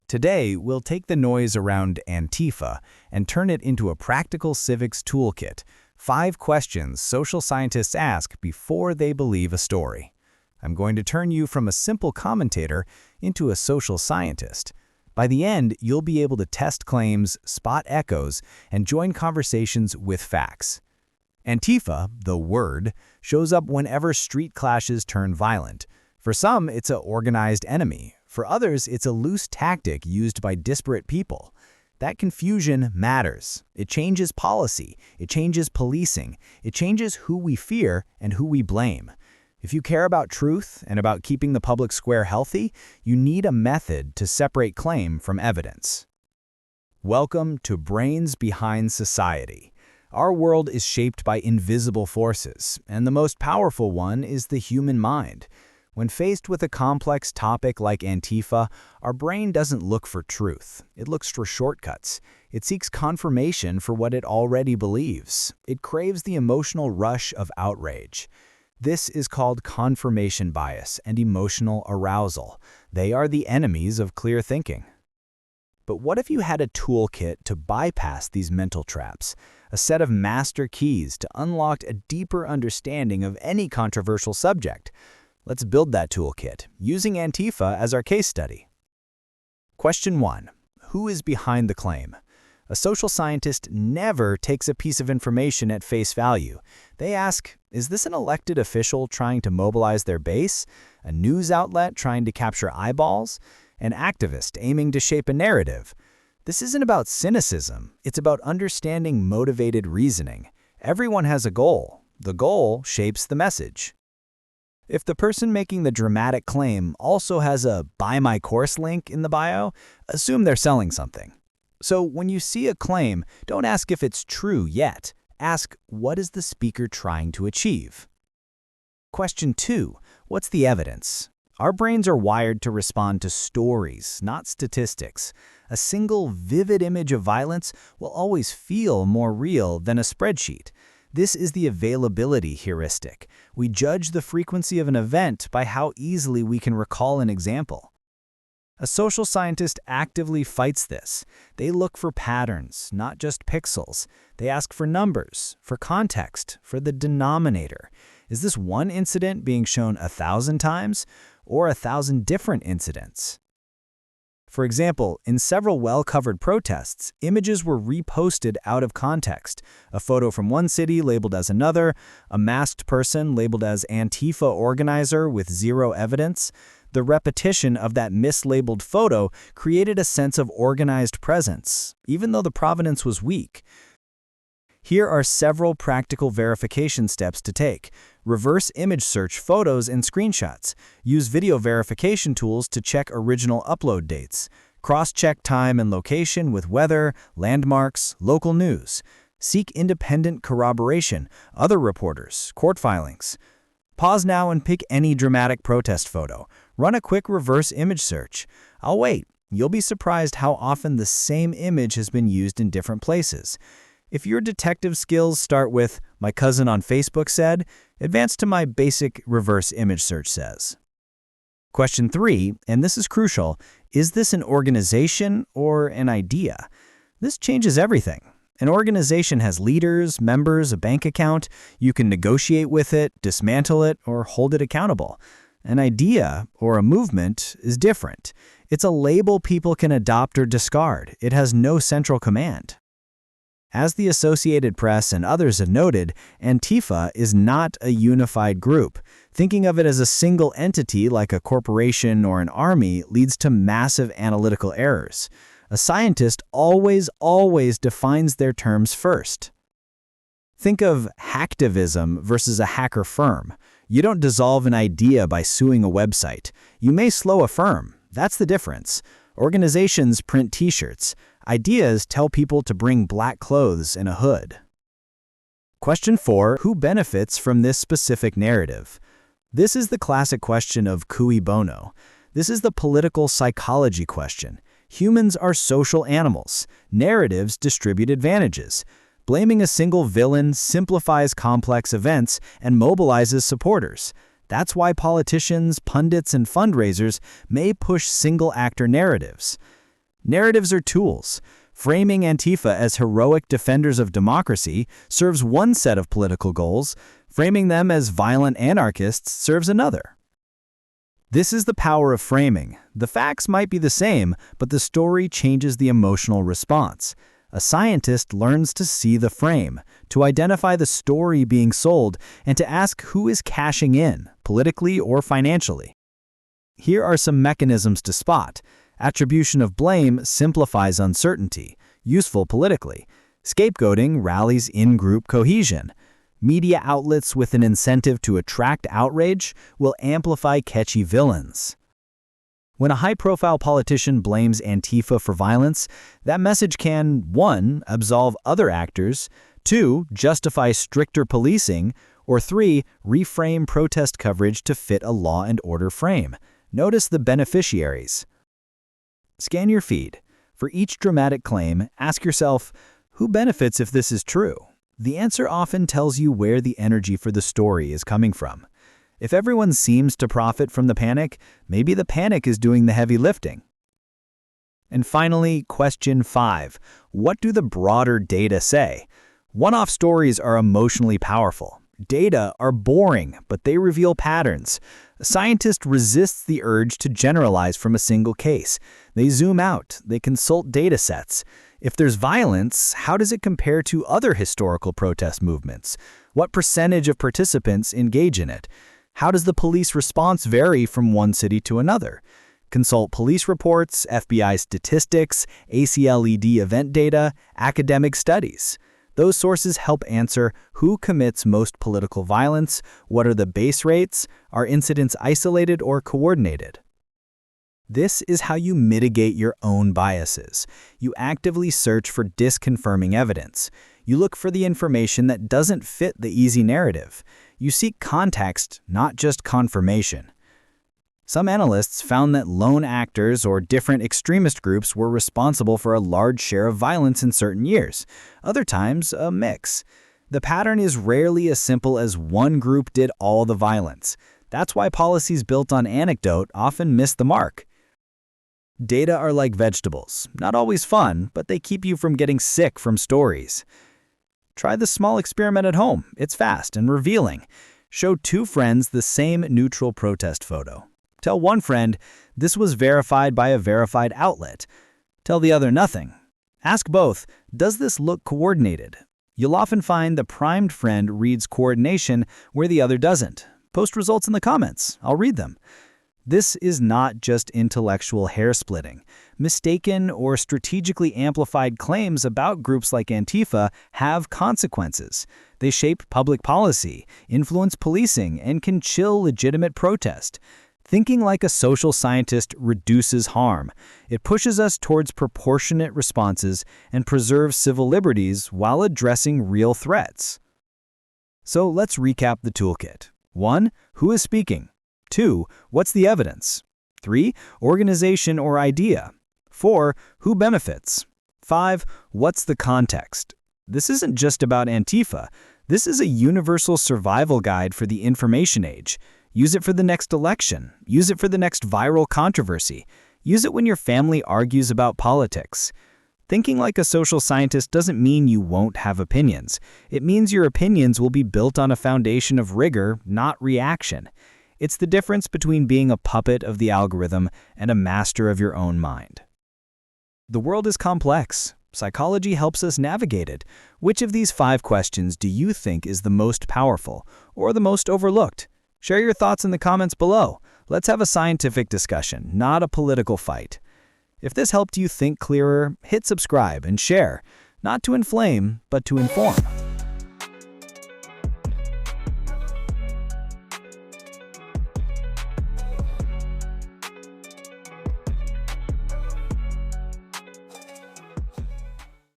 Today, we'll take the noise around Antifa and turn it into a practical civics toolkit. 5 questions social scientists ask before they believe a story. I'm going to turn you from a simple commentator into a social scientist. By the end, you'll be able to test claims, spot echoes, and join conversations with facts. Antifa, the word, shows up whenever street clashes turn violent. For some, it's an organized enemy. For others, it's a loose tactic used by disparate people. That confusion matters. It changes policy. It changes policing. It changes who we fear and who we blame. If you care about truth and about keeping the public square healthy, you need a method to separate claim from evidence. Welcome to Brains Behind Society. Our world is shaped by invisible forces, and the most powerful one is the human mind. When faced with a complex topic like Antifa, our brain doesn't look for truth. It looks for shortcuts. It seeks confirmation for what it already believes. It craves the emotional rush of outrage. This is called confirmation bias and emotional arousal. They are the enemies of clear thinking. But what if you had a toolkit to bypass these mental traps? A set of master keys to unlock a deeper understanding of any controversial subject? Let's build that toolkit, using Antifa as our case study. Question 1. Who is behind the claim? A social scientist never takes a piece of information at face value. They ask, is this an elected official trying to mobilize their base? A news outlet trying to capture eyeballs? An activist aiming to shape a narrative? This isn't about cynicism. It's about understanding motivated reasoning. Everyone has a goal. The goal shapes the message. If the person making the dramatic claim also has a "buy my course" link in the bio, assume they're selling something. So when you see a claim, don't ask if it's true yet. Ask, what is the speaker trying to achieve? Question 2. What's the evidence? Our brains are wired to respond to stories, not statistics. A single vivid image of violence will always feel more real than a spreadsheet. This is the availability heuristic. We judge the frequency of an event by how easily we can recall an example. A social scientist actively fights this. They look for patterns, not just pixels. They ask for numbers, for context, for the denominator. Is this one incident being shown 1,000 times, or 1,000 different incidents? For example, in several well-covered protests, images were reposted out of context. A photo from one city labeled as another, a masked person labeled as Antifa organizer with zero evidence. The repetition of that mislabeled photo created a sense of organized presence, even though the provenance was weak. Here are several practical verification steps to take. Reverse image search photos and screenshots. Use video verification tools to check original upload dates. Cross-check time and location with weather, landmarks, local news. Seek independent corroboration, other reporters, court filings. Pause now and pick any dramatic protest photo. Run a quick reverse image search. I'll wait. You'll be surprised how often the same image has been used in different places. If your detective skills start with, "my cousin on Facebook said," advance to "my basic reverse image search says." Question 3, and this is crucial, is this an organization or an idea? This changes everything. An organization has leaders, members, a bank account. You can negotiate with it, dismantle it, or hold it accountable. An idea, or a movement, is different. It's a label people can adopt or discard. It has no central command. As the Associated Press and others have noted, Antifa is not a unified group. Thinking of it as a single entity like a corporation or an army leads to massive analytical errors. A scientist always defines their terms first. Think of hacktivism versus a hacker firm. You don't dissolve an idea by suing a website. You may slow a firm. That's the difference. Organizations print t-shirts. Ideas tell people to bring black clothes and a hood. Question 4. Who benefits from this specific narrative? This is the classic question of cui bono. This is the political psychology question. Humans are social animals. Narratives distribute advantages. Blaming a single villain simplifies complex events and mobilizes supporters. That's why politicians, pundits, and fundraisers may push single-actor narratives. Narratives are tools. Framing Antifa as heroic defenders of democracy serves one set of political goals. Framing them as violent anarchists serves another. This is the power of framing. The facts might be the same, but the story changes the emotional response. A scientist learns to see the frame, to identify the story being sold, and to ask who is cashing in, politically or financially. Here are some mechanisms to spot. Attribution of blame simplifies uncertainty, useful politically. Scapegoating rallies in-group cohesion. Media outlets with an incentive to attract outrage will amplify catchy villains. When a high-profile politician blames Antifa for violence, that message can 1. Absolve other actors, 2. Justify stricter policing, or 3. Reframe protest coverage to fit a law and order frame. Notice the beneficiaries. Scan your feed. For each dramatic claim, ask yourself, who benefits if this is true? The answer often tells you where the energy for the story is coming from. If everyone seems to profit from the panic, maybe the panic is doing the heavy lifting. And finally, question 5. What do the broader data say? One-off stories are emotionally powerful. Data are boring, but they reveal patterns. A scientist resists the urge to generalize from a single case. They zoom out, they consult data sets. If there's violence, how does it compare to other historical protest movements? What percentage of participants engage in it? How does the police response vary from one city to another? Consult police reports, FBI statistics, ACLED event data, academic studies. Those sources help answer who commits most political violence, what are the base rates, are incidents isolated or coordinated. This is how you mitigate your own biases. You actively search for disconfirming evidence. You look for the information that doesn't fit the easy narrative. You seek context, not just confirmation. Some analysts found that lone actors or different extremist groups were responsible for a large share of violence in certain years. Other times, a mix. The pattern is rarely as simple as one group did all the violence. That's why policies built on anecdote often miss the mark. Data are like vegetables. Not always fun, but they keep you from getting sick from stories. Try this small experiment at home. It's fast and revealing. Show 2 friends the same neutral protest photo. Tell one friend, this was verified by a verified outlet. Tell the other nothing. Ask both, does this look coordinated? You'll often find the primed friend reads coordination where the other doesn't. Post results in the comments. I'll read them. This is not just intellectual hair-splitting. Mistaken or strategically amplified claims about groups like Antifa have consequences. They shape public policy, influence policing, and can chill legitimate protest. Thinking like a social scientist reduces harm. It pushes us towards proportionate responses and preserves civil liberties while addressing real threats. So let's recap the toolkit. 1. Who is speaking? 2. What's the evidence? 3. Organization or idea. 4. Who benefits? 5. What's the context? This isn't just about Antifa. This is a universal survival guide for the information age. Use it for the next election. Use it for the next viral controversy. Use it when your family argues about politics. Thinking like a social scientist doesn't mean you won't have opinions. It means your opinions will be built on a foundation of rigor, not reaction. It's the difference between being a puppet of the algorithm and a master of your own mind. The world is complex. Psychology helps us navigate it. Which of these 5 questions do you think is the most powerful or the most overlooked? Share your thoughts in the comments below. Let's have a scientific discussion, not a political fight. If this helped you think clearer, hit subscribe and share, not to inflame, but to inform.